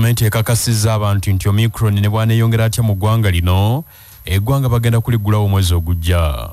Gavumenti ekakasiza abantu nti Omicron ne bwaneyongera atya mu ggwanga lino, eggwanga bagenda kuligulawo omwezi ogujja.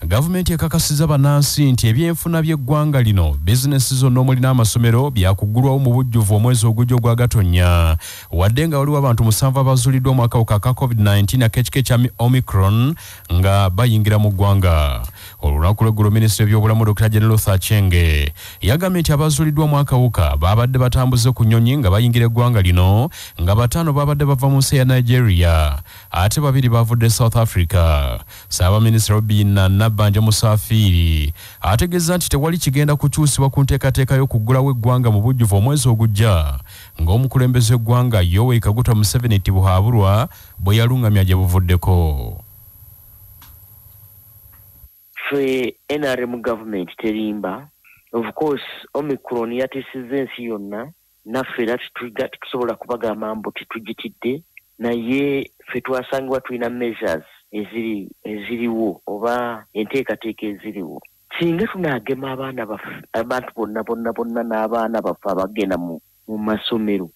Gavumenti ekakasiza bannansi nti ebyenfuna by'eggwanga lino, bizinesi zonna omuli n'amasomero byakuggulwawo mu bujjuvu omwezi ogujja ogwa Gatonnya, wadde nga waliwo abantu 7 abazuuliddwa omwakawuka ka COVID-19 ak'ekika kya Omicron nga bayingira mu ggwanga. Olunaku lw'eggulo Minisitule by'obulamu Dr. General Thachenge yagambye nti abazuuliddwa mwakawuka babadde batambuze ku nnyonyi nga bayingira eggwanga lino, nga 5 babadde bava mu nsi ya Nigeria ate 2 bavudde South Africa. Ssaabaminisita Robinah Nabbanja Musafiri ategeeza nti tewali kigenda kukyusibwa ku nteekateeka y'okuggulawo eggwanga mu bujjuvu omwezi ogujja, ng'omukulembeze eggwanga Yoweri Kaguta Museveni Tibuhaburwa bwe yalungamya gye buvuddeko. Ffe NRM government terimba. Of course Omicron yatisiza ensi yonna, naffe era tusobola kubagamba mbu titugitidde, naye ffe twasangibwa tulina measures eziriwo oba enteekateeka eziriwo. Singa tunaagema abantu bonna n'abaana baffe abagenda mu masomero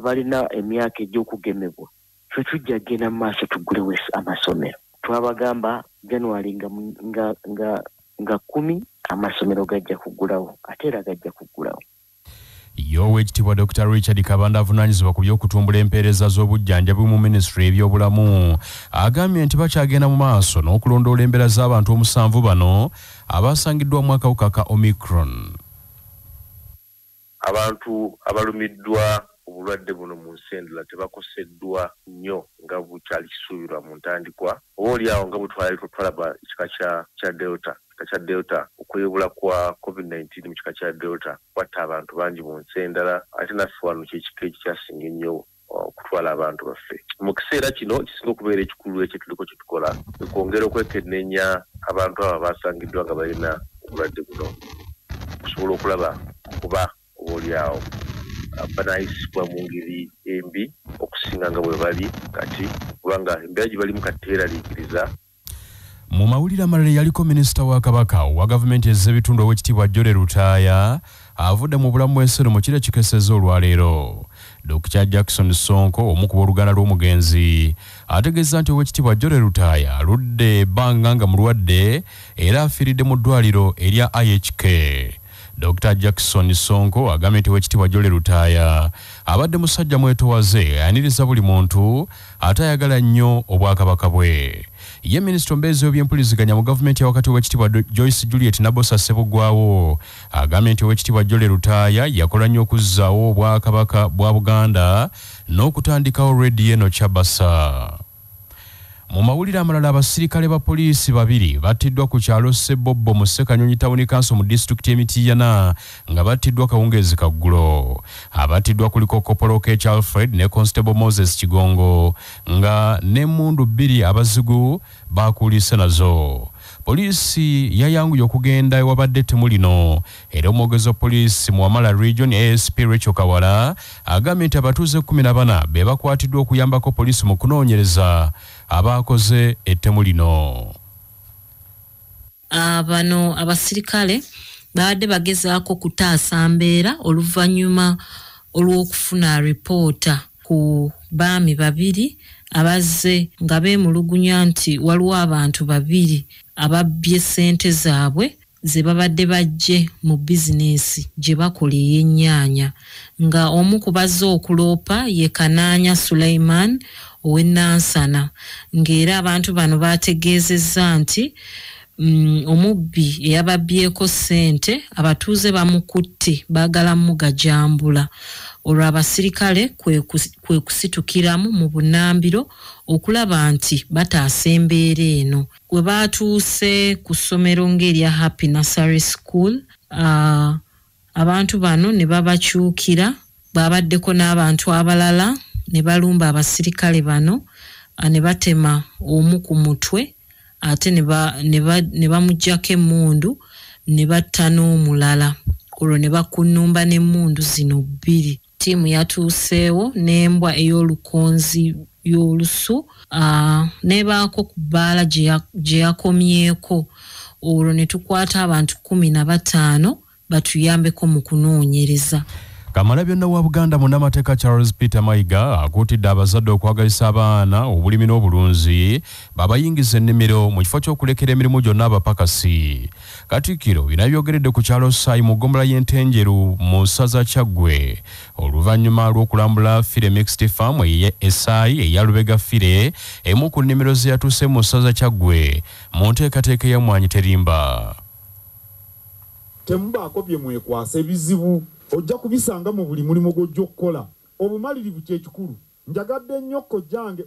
balina emyaka egy'okugemebwa, ffe tujja genda mu maaso tuggulewo amasomero. Twabagamba January nga 10 amasomero gajja kuggulawo, ate era gajja kuggulawo. Oweekitiibwa Dr. Richard Kabanda avunaanyizibwa ku by'okutumbula empeereza z'obujjanjabi mu minisitule y'ebyobulamu agambye nti bakyagenda mu maaso n'okulondoola embeera z'abantu 7 bano abasangiddwa mu akawuka ka Omicron. Abantu abalumiddwa obulwadde buno mu nsi endala tebakoseddwa nnyo nga bukyali kisuubirwa mu ntandikwa, obaolyawo nga bwe twali twalaba ekika kya Delta, okwebula kwa COVID-19 mu kika kya Delta kwatta abantu bangi mu nsi endala, ate naffe wano kyekika ekikyasinga ennyo okutwala abantu baffe. Mu kiseera kino kisinga okubeera ekikulu ekyo tuliko kitukola okwongera okwekenneenya abantu abo basangiddwa nga balina obulwadde buno, okusobola okulaba kuba obaolyawo banayisibwa mu ngeri embi okusinga nga bwe bali kati, kubanga embeera gye balimu kati teeraliikiriza. Mu mawulire amalala yaliko minisita wa Kabaka wa gavumenti ez'ebitundu Oweekitiibwa Jole Lutaaya avudde mu bulamu bw'ensero mu kiro kikesezza olwaleero. Dr. Jackson Sonko omu ku booluganda lw'omugenzi ategeeza nti Oweekitiibwa Jole Lutaaya aludde ebbanga nga mulwadde era afiiridde mu ddwaliro erya IHK. Dr. Jackson Sonko agambye nti Oweekitiibwa Jole Lutaaya abadde musajja mwetowaze ayaniriza buli muntu ate ayagala nnyo obwakabaka bwe. Ye minisita ombeezi w'ebyempuliziganya mu gavumenti ya wakati Oweekitiibwa Joyce Juliet Nabosa Ssebugwawo agambye nti Oweekitiibwa Jole Lutaaya yakola nnyo okuzzaawo obwakabaka bwa Buganda n'okutandikawo rediyo eno Kyabasa. Mu mawulire amalala abasirikale ba poliisi 2 battiddwa ku kyalo Ssebobbo mu Ssekanyonyi Town Council mu disitulikiti y'Emityana nga battiddwa kawungeezi kaggulo. Abattiddwa kuliko Kopolo K. Alfred ne Constable Moses Kigongo nga n'emmundu 2 abazigu bakuulise nazo. Poliisi yayanguye okugenda ewabadde ettemu lino era omwogezi wa poliisi mu Wamala Region ASP Rachel Kawala agambye nti abatuuze 14 be bakwatiddwa okuyambako poliisi mu kunoonyereza abakoze ettemu lino. Bano abasirikale baadde bagezaako kutaasa mbeera oluvannyuma olw'okufuna ripoota ku baami 2 abazze nga beemulugunya nti waliwo abantu 2 ababbye ssente zaabwe ze babadde bajje mu bizinesi gye bakola ey'ennyaanya, nga omu ku bazze okuloopa ye Kanaanya Suleiman ow'Ennansana, ng'era abantu bano baategeezezza nti omubbi eyababbyeko ssente abatuuze bamukutte baagala mugajambula. Olwo abasirikale kwe kusitukiramu mu Bunnambiro okulaba nti bataasa embeera eno. Gwe baatuuse ku ssomero ng'erya Happy Nursery School, abantu bano ne babakyukira, babaddeko n'abantu abalala ne balumba abasirikale bano ne batema omu ku mutwe ate ne bamuggyako emmundu ne batta n'omulala. Olwo ne bakunnumba n'emmundu zino 2. Ttiimu yatuuseewo n'embwa ey'olukonzi y'olusu nebaako ku bbaala gye yakomyeko. Olwo ne tukwata abantu 15 batuyambeko mu kunoonyereza. Kamalabyonna wa Buganda munnamateeka Charles Peter Mayiga akuutidde abazadde okwagalisa abaana obulimi n'obulunzi babayingiza ennimiro mu kifo ky'okulekera emirimu gyonna abapakasi. Katikkiro bino byogeredde ku kyalo Saayi mu ggombolola y'Entenjeru mu ssaza Kyaggwe oluvannyuma lw'okulambula Fire Mixed Farm Esaayi eya Lubega Fire emu ku nnimiro ze yatuuse mu ssaza Kyaggwe mu nteekateeka ya Mwanyi Terimba. Temubaako bye mwekwasa ebizibu ojja kubisanga mu buli mulimu gw'ojja okukola. Obumalirivu kye kikulu. Njagadde nnyo kojjange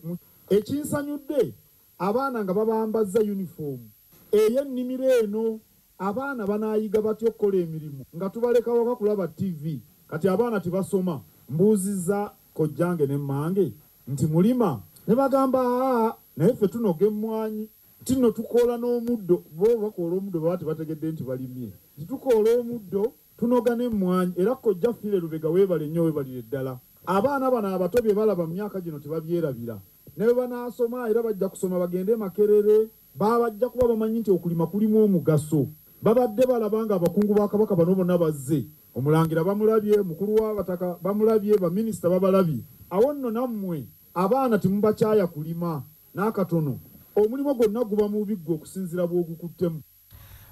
ekinsanyudde abaana nga babambazza yunifoomu ey'ennimiro eno. Abaana banaayiga batya okukola emirimu nga tubaleka waka kulaba TV. Kati abaana tebasoma. Mbuuzizza kojjange ne mmange nti mulima ne bagamba naye ffe tunoga emmwanyi tino tukola n'omuddo bo bakola omuddo baba tebategedde nti balimye tukola omuddo tunoga n'emmwanyi era kojja Fire Lubega weebale nnyo weebalire ddala. Abaana bano abato bye balaba mu myaka gino tebabyerabira ne bwe banaasoma era bajja kusoma bagende Makerere bajja kuba bamanyi nti okulima kulimu omugaso. Babadde balaba nga abakungu ba Kabaka bano bonna bazze. Omulangira bamulabye, mukulu w'abataka bamulabye, baminisita babalabye. Awo nno nammwe abaana temubakyaya kulima n'akatono. Omulimu gwonna guba mu biggo okusinziira bw'ogukuttemu.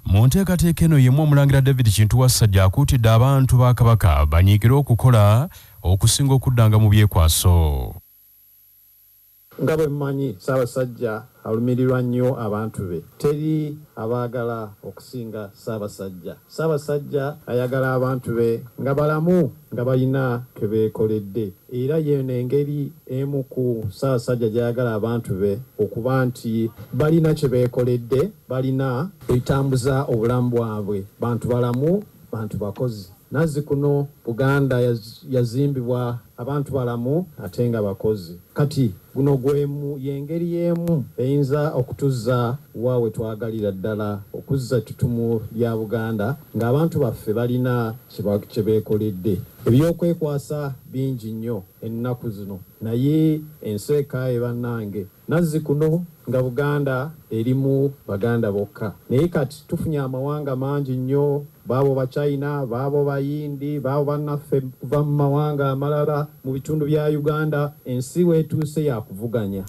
Mu nteekateeka eno yemu Omulangira David Kintu Wassajja akuutidde abantu ba Kabaka banyiikire okukola okusinga okuddanga mu byekwaso. Nga bwe mmanyi Ssaabasajja alumirirwa nnyo abantu be. Teri abaagala okusinga Ssaabasajja. Ssaabasajja ayagala abantu be nga balamu nga balina ke beekoledde. Era yeno engeri emu ku Ssaabasajja gy'ayagala abantu be okuba nti balina kye beekoledde, balina ebitambuza obulamu bwabwe. Bantu balamu, bantu bakozi. Nazi kuno Buganda yazimbibwa abantu balamu ate nga bakozi. Kati guno gwemu yengeri yemu eyinza okutuzza waawe twagalira ddala okuzza tutumu lya Buganda ng'abantu baffe balina kye beekoledde. Ebyokwekwasa bingi nnyo ennaku zino naye enseeka bannange nazzi kuno nga Buganda erimu Baganda bokka. Naye kati tufunye amawanga mangi nnyo, baabo ba China, baabo bayindi, baabo bannaffe kuva mu mawanga amalala mu bitundu bya Uganda. Ensi weetuuse ya kuvuganya.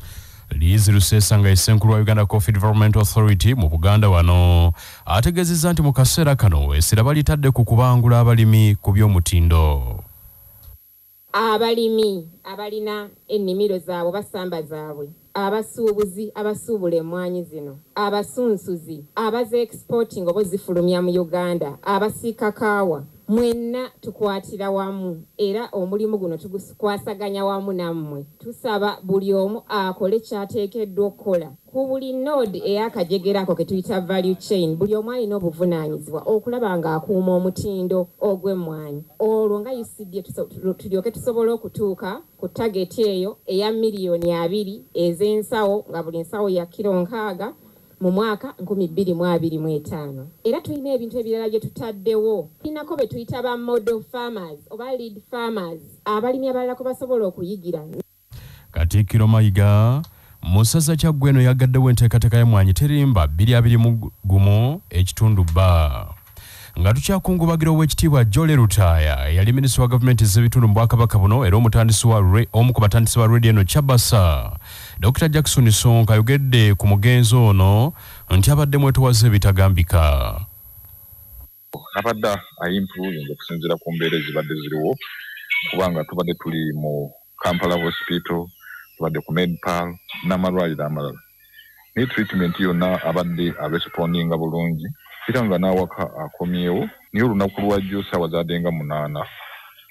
Liizi Lusesa nga Essenkulu wa Uganda Coffee Development Authority mu Buganda wano ategeezezza nti mu kaseera kano essira balitadde ku kubangula abalimi ku by'omutindo. Abalimi abalina ennimiro zaabwe basamba zaabwe, abasuubuzi abasuubula emmwanyi zino, abasunsuzi abaze exporting oba zifulumya mu Uganda, abasiika kaawa, mwenna tukwatira wamu era omulimu guno tugukwasaganya wamu nammwe. Tusaba buli omu akole kyateekeddwa okukola ku buli node ey'akajegerako ke tuyita value chain. Buli omu alina obuvunaanyizibwa okulaba ng'akuuma omutindo ogw'emmwanyi. Olwo nga UCD tulyoke tusobole okutuuka ku target eyo eya miliyoni 2 ez'ensawo nga buli nsawo ya kilo 6 mu mwaka 2025. Era tulina ebintu ebirala bye tutaddewo. Tulinako be tuyita ba model farmers oba lead farmers abalimi abalala ko basobola okuyigira. Katikkiro Mayiga mu ssaza Kyaggwe eno yagaddewo enteekateeka ya Mwanyi Terimba 2021 ekitundu bba. Nga tukyakungubagira Oweekitiibwa Jole Lutaaya yali minisita wa gavumenti ez'ebitundu mu Bwakabaka buno era omu ku batandisi ba radio eno Chabasa. Dr. Jackson Sonko ayogedde ku mugenzi ono nti abadde mwetowaze ebitagambika. Abadde ayimproving okusinziira ku mbeera ezibadde ziriwo kubanga tubadde tuli mu Kampala Hospital, tubadde ku Medpal n'amalwaliro amalala. Naye treatment yonna abadde respondinga bulungi. Kiranga n'awaka akomyewo naye olunaku lwajjo ssaawa zaaddenga 8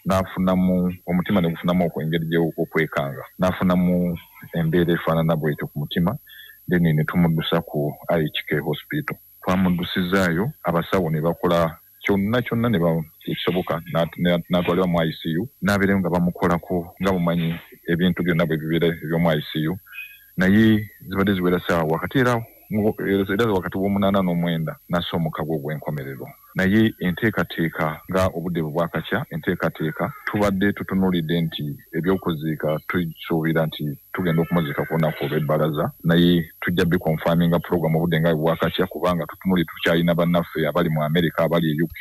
n'afunamu omutima ne gufunamu okwengeri okwekanga. N'afunamu embeera efaanana bwetyo ku mutima, then ne tumuddusa ku IHK hospital. Twamuddusizaayo, abasawo ne bakola kyonna ne ekisoboka n'atwalibwa mu ICU. N'abeera nga bamukolako nga mumanyi ebintu byonna bwe bibeera eby'omu ICU. Naye zibadde ziwera ssaawa wakati era era wakati w'omunana n'omwenda nasso omukago gw'enkomerero naye enteekateeka nga obudde bwakakya enteekateeka tubadde tutunuulidde nti ebyokuziika tusuubira nti tugenda okumuziika ku lunaku olw'ebbalaza naye tujja bikonfaminga puroguramu obudde nga bwakakya kubanga tutunuulidde tukyalina bannaffe abali mu Amerika abali e UK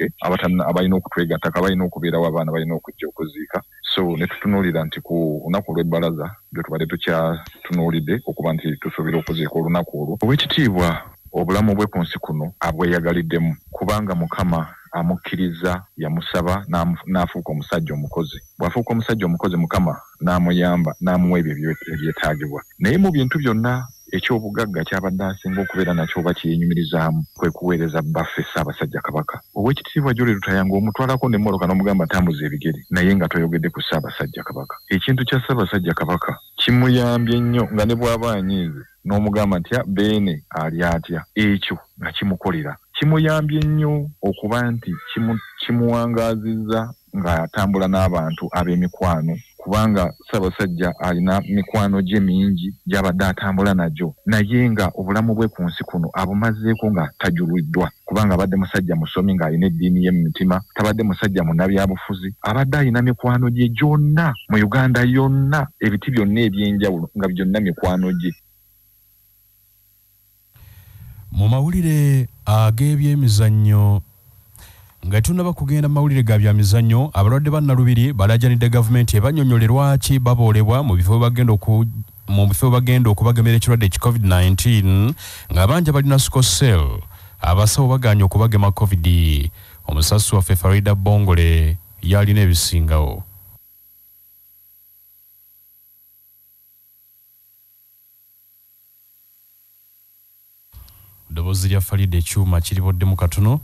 abalina okutwegattako abalina okubeerawo abaana balina okujja okuziika so ne tutunuulira nti ku lunaku olw'ebbalaza bwe tubadde tukyatunuulidde okuba nti tusuubira okuziika olunaku olwo obwekitiibwa obulamu bwe ku nsi kuno abweyagaliddemu kubanga Mukama amukkiriza yamusaba n'afuuka omusajja omukozi bw'afuuka omusajja omukozi Mukama n'amuyamba n'amuwa ebyo ebyetaagibwa naye mu bintu byonna ekyobugagga kyabadde asinga okubeera nakyo oba kyenyumirizaamu kwe kuweereza baffe Ssaabasajja Kabaka Oweekitiibwa Joel Lutaya ng'omutwalako n'emmoloka n'omugamba atambuza ebigere naye nga toyogedde ku Ssaabasajja Kabaka ekintu kya Ssaabasajja Kabaka kimuyambye nnyo nga ne bw'aba anyiize n'omugamba nti beene ali atya ekyo nga kimukolera kimuyambye nnyo okuba nti kimuwangaazizza ng'atambula n'abantu ab'emikwano kubanga Ssaabasajja alina mikwano gye mingi gy'abadde atambula nagyo naye nga obulamu bwe ku nsi kuno abumazeeko nga tajuluddwa kubanga abadde musajja musomi ng'alina eddiini ye mu mitima tabadde musajja munnabyabufuzi abadde alina mikwano gye gyonna mu Uganda yonna ebiti byonna eby'enjawulo nga byonna mikwano gye. Mu mawulire ag'ebyemizannyo nga tunaba kugenda mawulire ga byamizannyo abalwadde bannalubiri balajanidde gavumenti ebanyonyolerwa ki baboolebwa mu bifo bagenda okubagemera ekirwadde COVID-19 nga banja balina sikosel abasawo baganya okubagema COVID. Omusasi waffe Farida Bongole yalina ebisingawo. Dobozi lya Farida ekyuma kiriboddemu katono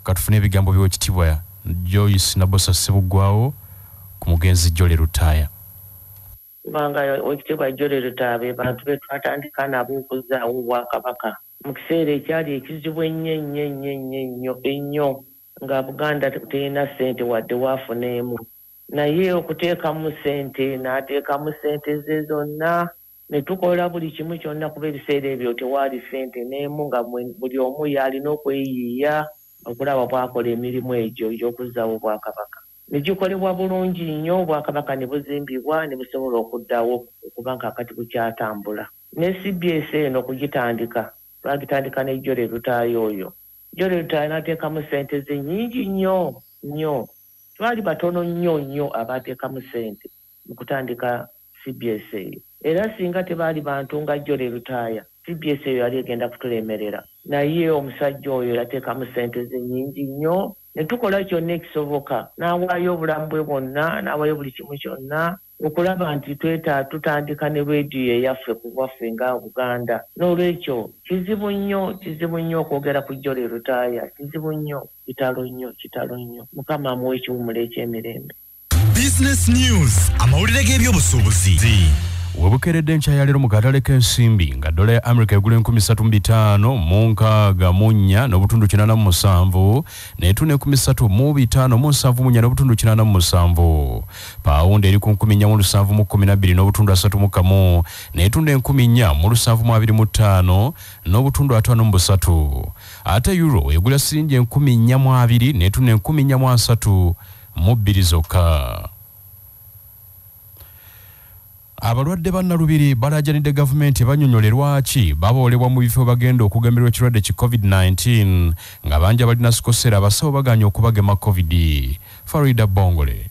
katufune ebigambo by'Oweekitiibwa Joyce Nabosa Ssebugwawo ku mugenzi Joel Lutaya. Kubanga Oweekitiibwa Joel Lutaya be bantu be twatandika nabo okuzaawo Obwakabaka mu kiseera ekyali ekizibu ennyo nga Buganda terina ssente wadde waafuneemu naye okuteekamu ssente n'ateekamu ssente ze zonna ne tukola buli kimu kyonna kuba ebiseera ebyo tewaali ssente n'emu nga buli omu yalina okweyiiya okulaba bwakola emirimu egyo egy'okuzaawo Obwakabaka ne gikolebwa bulungi nnyo Obwakabaka ne buzimbibwa ne busobola okuddawo okuba nga akati bukyatambula ne CBS eno okugitandika bagitandika ne Joel Lutaya oyo Joel Lutaya n'ateekamu ssente ze nnyingi nnyo twali batono nnyo abateekamu ssente mu kutandika CBS eyo era singa tebaali bantu nga Joel Lutaya CBS eyo yali egenda kutulemerera naye omusajja oyo yateekamu ssente ze nnyingi nnyo ne tukola kyonna ekisoboka n'awaayo obulamu bwe bwonna n'awaayo buli kimu kyonna okulaba nti tutandika ne rediyo eyaffe ku bwaffe nga Buganda n'olwekyo kizibu nnyo okwogera ku Joel Lutaya kizibu nnyo kitalo nnyo Mukama amuwe ekiwumula eky'emirembe. Business News amawulire g'ebyobusuubuzi webukeredde nkya ya leero mu katale k'ensimbi nga dola ya America egula 35,604 n'obutundu 87 n'etuna 13,574 n'obutundu 87 pawundi eri ku 1712 n'obutundu 31 n'etunda 1725 n'obutundu 53 ate euro egula siringi 420 n'etuna 430 zokka. Abalwadde bannalubiri balajanidde gavumenti banyonyolerwa ki baboolebwa mu bifo bagenda okugemerwa ekirwadde ki COVID-19 nga banja balina sikosera abasawo baganya okubagema COVID. Farida Bongole.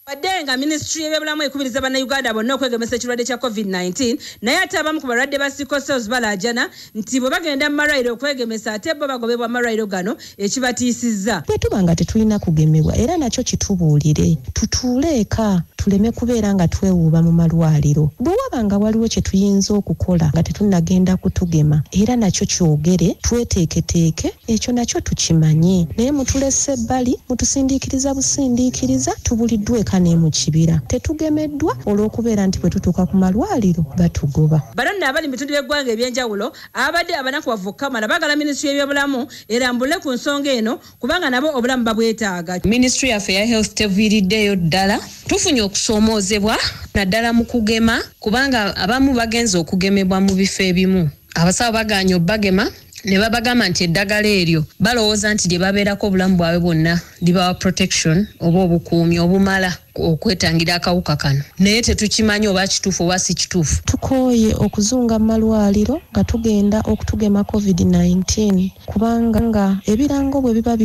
Wadenga ministry y'ebyobulamu ekubiriza bannayuganda bonna okwegemesa ekirwadde kya COVID-19 naye ate abamu ku balwadde ba sikosels balajana nti bwe bagenda mu malwaliro okwegemesa ate bo bagobebwa mu malwaliro gano ekibatiisizza. Bwe tuba nga tetulina kugemebwa era nakyo kitubuulire tutuule eka tuleme kubeera nga twewuuba mu malwaliro. Bwe waba nga waliwo kye tuyinza okukola nga tetunnagenda kutugema era nakyo kyogere tweteeketeeke ekyo nakyo tukimanye naye mutulese ebbali mutusindiikiriza busindiikiriza tubuliddwe ne mu kibira tetugemeddwa olw'okubeera nti bwe tutuuka ku malwaliro batugoba. Baronna abali mu bitundu by'eggwanga ebyenjawulo abadde abanakuwavu okkamala baagala minisitule y'ebyobulamu erambule ku nsonga eno kubanga nabo obulamu babwetaaga. Minisitule yaffe ya health teviiriddeyo ddala tufunye okusoomozebwa naddala mu kugema kubanga abamu bagenza okugemebwa mu bifo ebimu abasawo baganya obbagema ne babagamba nti eddagala eryo balowooza nti lye babeerako obulamu bwabwe bwonna libawa protection oba obukuumi obumala okwetangira akawuka kano naye tetukimanyi oba kituufu oba si kituufu. Tukooye okuzunga mu malwaliro nga tugenda okutugema COVID-19 kubanga nga ebirango bwe biba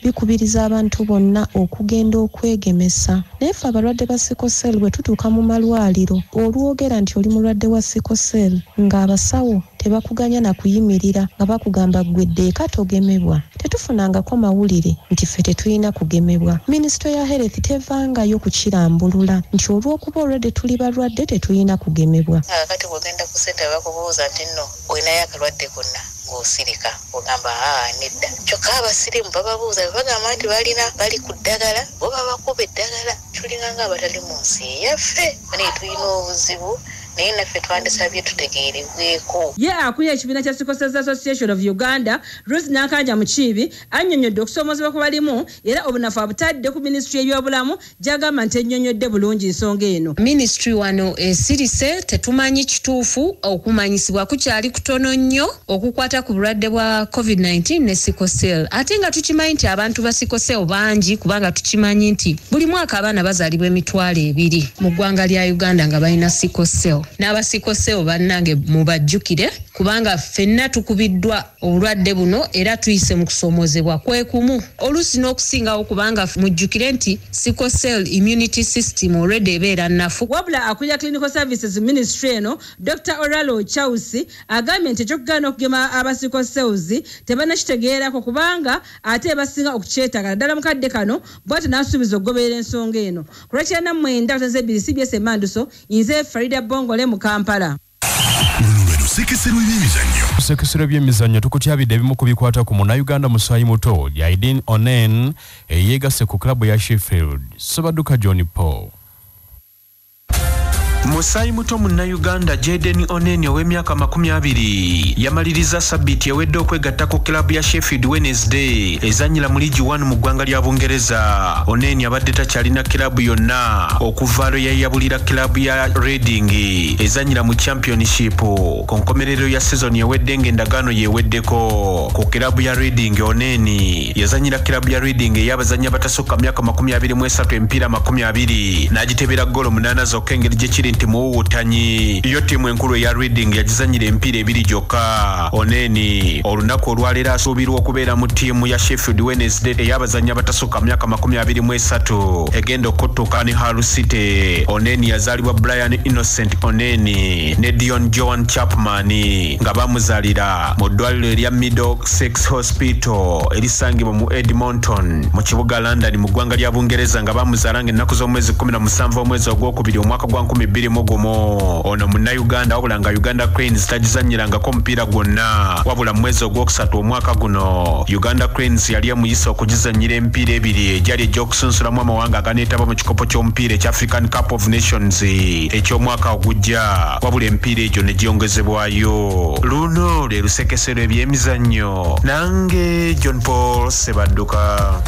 bikubiriza abantu bonna okugenda okwegemesa. Naye ffe abalwadde ba sikosel bwe tutuuka mu malwaliro olwogera nti oli mulwadde wa sikosel ng'abasawo tebakuganya na kuyimirira nga bakugamba ggwe eka togemebwa. Tetufunangako mawulire nti ffe tetulina kugemebwa. Minisitule ya Health tevangayo kukirambulula nti olw'okuba olwadde tuli balwadde tetulina kugemebwa. Kati bw'ogenda ku ssente bakubuuza nti nno olinayo akalwadde konna ng'osirika ogamba nedda. Kyokka abasirimu bababuuza bagamba nti bali ku ddagala bo babakuba eddagala. Tulinganga abatali mu nsi yaffe naye tulina obuzibu naye naffe twandisabye tutegeerebweko. Ye akuya ekibiina kya Sickle Cell Association of Uganda Rose Nakanja Mukiibi annyonnyodde okusoomozebwa kwe balimu era obunafu abutadde ku minisitule y'ebyobulamu gy'agamba nti ennyonnyodde bulungi ensonga eno. Minisitule wano esirise tetumanyi kituufu okumanyisibwa kukyali kutono nnyo okukwata ku bulwadde bwa COVID-19 ne Sickle Cell. Ate nga tukimanyi nti abantu ba Sickle Cell bangi kubanga tukimanyi nti buli mwaka abaana bazaalibwa 200 mu ggwanga lya Uganda nga balina Sickle Cell. N'abasikoseo bannange mubajjukire kubanga ffenna tukubiddwa obulwadde buno era tuyise mu kusoomozebwa kwekumu oluusi n'okusingawo kubanga mujjukire nti Sickle Cell immunity system already ebeera nnafu. Wabula akuya Clinical Services Ministry eno Dr. Oralo Chausi agambye nti ekyokugaana okugema aba Sickle Cells tebannakitegeerako kubanga ate basinga okukyetaaga naddala mukadde kano bw'ate n'asuubiza okugoberera ensonga eno. Ku lwakyenda mwenda kutanzebiri CBS Emanduso nze Farida Bongole mu Kampala. Sekesero by'emizannyo tukutyabidde ebimu ku bikwata ku Munnayuganda musaayi muto Yaidin Onen eyeegase ku klabu ya Sheffield. Sabaduka John Paul. Musaayi muto Munnayuganda Jaden Onen ow'emyaka 20 yamaliriza sabbiiti ewedde okwegatta ku klabu ya Sheffield Wednesday ezannyira mu League 1 mu ggwanga lya Bungereza. Onen abadde takyalina klabu yonna okuva lwe yayabulira klabu ya Reading ezannyira mu Championship ku nkomerero ya season ewedde ng'endagaano yeweddeko. Ku klabu ya Reading Onen yazannyira klabu ya Reading ey'abazannyi abatasukka myaka 23 emipiira 20 n'agitebera ggoolo 8 zokka engeri gye kiri nti muwuutanyi. Iyo ttiimu enkulu eya Reading yagizannyira emipiira 2 gyokka. Oneni olunaku olwaleero asuubirwa okubeera mu ttiimu ya Sheffield Wednesday ey'abazannyi abatasukka myaka 23 egenda okuttuka ne Hull City. Oneni yazaalibwa Brian Innocent Oneni ne Dion Joan Chapman nga bamuzaalira mu ddwaliro erya Middlesex Hospital erisangibwa mu Edmonton mu kibuga London mu ggwanga lya Bungereza nga bamuzaala ng'ennaku z'omwezi 17 omwezi ogwokubiri omwaka gwa 2020. Ono Munnayuganda wabula nga Uganda Cranes tagizannyirangako omupiira gwonna wabula mu mwezi ogwokusatu omwaka guno Uganda Cranes yali emuyisa okugizannyira emipiira 2 egyali egy'okusunsulamu amawanga aganeetaba mu kikopo ky'omupiira ekya African Cup of Nations eky'omwaka ogujja wabula emipiira egyo ne gyongezebwayo. Luno lwe lusekesero eby'emizannyo nange John Paul Sebadduka.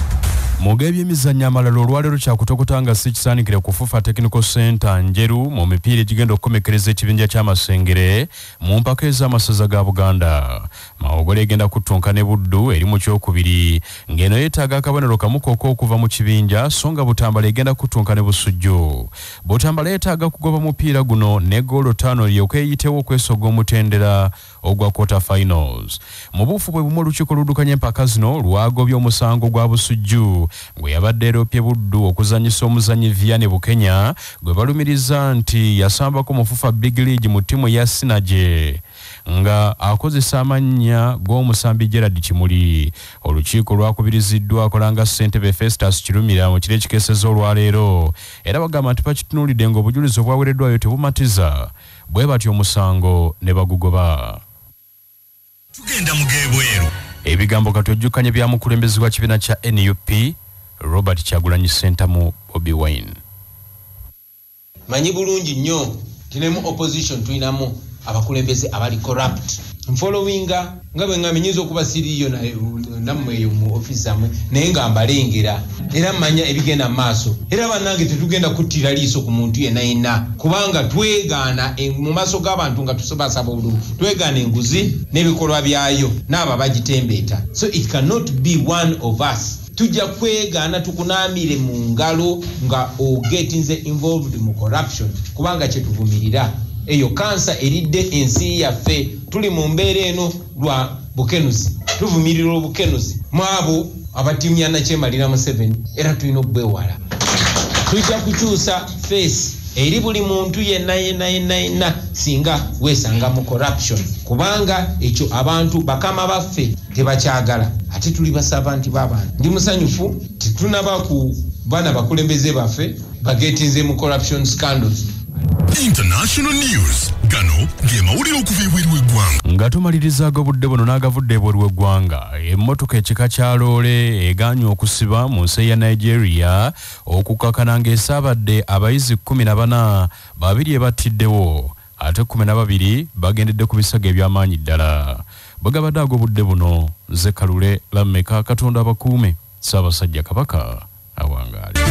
Mugebye emizannyo amalala olwaleero kyakutokotanga si kisaanikire kufufa Technical Center Njeru mu mipiira egigenda okukomekereza ekibinja ky'amasengere mu mpaka ez'amasaza ga Buganda. Mawogole egenda kuttunka ne Buddu eri mu kyokubiri ng'eno yeetaaga akabonero kamukoko okuva mu kibinja so nga Butambala egenda kuttunka ne Busujju. Butambala yeetaaga kugoba mupiira guno ne ggoolo 5 lyokka eyitewo okwesoga omutendera ogwa quarter finals. Mu buufu bwe bumu olukiiko luddukanya empaka zino lwagobye omusango gwa Busujju gwe yabadde eropye Buddu okuzannyisa omuzannyi Vianney Bukenya gwe balumiriza nti yasambako mufufa Big League mu ttiimu ya Sinaje nga akozesa amannya g'omusambi Gerard Kimuli. Olukiiko lwakubiriziddwa akolanga ssentebe Festus Kirumira mu kiro ekikeeseza olwaleero era bagamba nti bakitunuulidde ng'obujulizi obwaweereddwayo tebumatiza bwe batyo omusango ne bagugoba. Tugenda mugebweru. Ebigambo kati ojjukanye bya mukulembezi wa kibiina kya NUP Robert Kyagulanyi Ssentamu Bobi Wine. Manyi bulungi nnyo tulemu opposition tulinamu abakulembeze abali corrupt followinga nga bwe ngamenyiza okuba siriyo nammweyo mu office amwe naye nga mbalengera era mmanya ebigenda maaso era bannange tetugenda kuttira liiso ku muntu yenna kubanga twegaana mu maaso g'abantu nga tusabasaba obululu twegaana enguzi n'ebikolwa byayo n'abo bagitembeeta so it cannot be one of us tujja kwegaana tukunaamire mu ngalo nga ogetinze involved mu corruption kubanga kyetuvumirira eyo kansa eridde ensi yaffe tuli mu mbeera eno lwa bukenuzi tuvumirira obukenuzi mwabo abatimya nakyemalira mu 7 era tulina okubwewala tujja kukyusa face eri buli muntu yenna singa weesanga mu corruption kubanga ekyo abantu bakama baffe tebakyagala ate tuli basavanti b'abantu ndi musanyufu tetunaba ku bana bakulembeze baffe bagetinze mu corruption scandals. International news gano ge mawulire okuva ebweru w'eggwanga nga tumaliriza ag'obudde buno n'agavudde ebweru w'eggwanga emmotoka ekika kya loole egaanye okusiba mu nsi ya Nigeria okukakana ng'esaabadde abayizi 14 babiri batiddewo ate 12 bagendedde ku bisago eby'amaanyi ddala bwegabadde ag'obudde buno Zekalule Lameka Katonda abakuume Ssaabasajja Kabaka awangaale.